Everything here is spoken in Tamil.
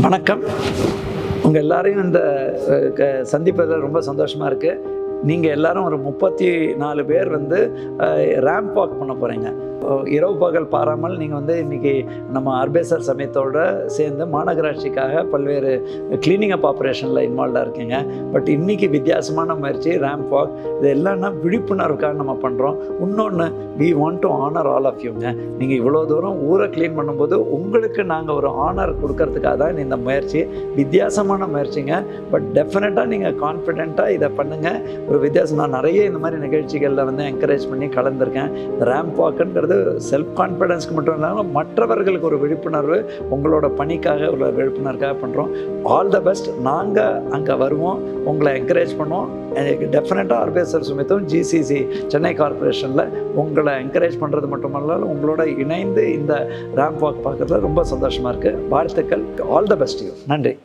வணக்கம். உங்கள் எல்லாரையும் இந்த சந்திப்பதில் ரொம்ப சந்தோஷமாக இருக்குது. நீங்கள் எல்லோரும் ஒரு 34 பேர் ரேம்ப் வாக் பண்ண போகிறீங்க. இரவு பகல் பாராமல் நீங்கள் இன்றைக்கி நம்ம அர்பேசர் சமயத்தோடு சேர்ந்து மாநகராட்சிக்காக பல்வேறு க்ளீனிங் அப் ஆப்ரேஷனில் இன்வால்வாக இருக்கீங்க. பட் இன்றைக்கி வித்தியாசமான முயற்சி ரேம்ப் வாக். இது எல்லாம்னா விழிப்புணர்வுக்காக நம்ம பண்ணுறோம். இன்னொன்று, we want to honour all of யூங்க. நீங்கள் இவ்வளோ தூரம் ஊரை க்ளீன் பண்ணும்போது உங்களுக்கு நாங்கள் ஒரு ஆனர் கொடுக்கறதுக்காக தான் இந்த முயற்சி. வித்தியாசமான முயற்சிங்க. பட் டெஃபினட்டாக நீங்கள் கான்ஃபிடென்ட்டாக இதை பண்ணுங்கள். ஒரு வித்தியாசம். நான் நிறைய இந்த மாதிரி நிகழ்ச்சிகளில் என்கரேஜ் பண்ணி கலந்துருக்கேன். இந்த ரேம்ப் வாக்குன்றது செல்ஃப் கான்ஃபிடென்ஸ்க்கு மட்டும் இல்லாமல் மற்றவர்களுக்கு ஒரு விழிப்புணர்வு, உங்களோட பணிக்காக ஒரு விழிப்புணர்வுக்காக பண்ணுறோம். All the best. நாங்கள் அங்கே வருவோம், உங்களை என்கரேஜ் பண்ணுவோம். எனக்கு டெஃபினட்டாக அர்பேசர் சமயத்தும் ஜிசிசி சென்னை கார்பரேஷனில் உங்களை என்கரேஜ் பண்ணுறது மட்டுமல்லாமல் உங்களோட இணைந்து இந்த ரேம்ப் வாக் பார்க்குறதுல ரொம்ப சந்தோஷமாக இருக்குது. வாழ்த்துக்கள். All the best you. நன்றி.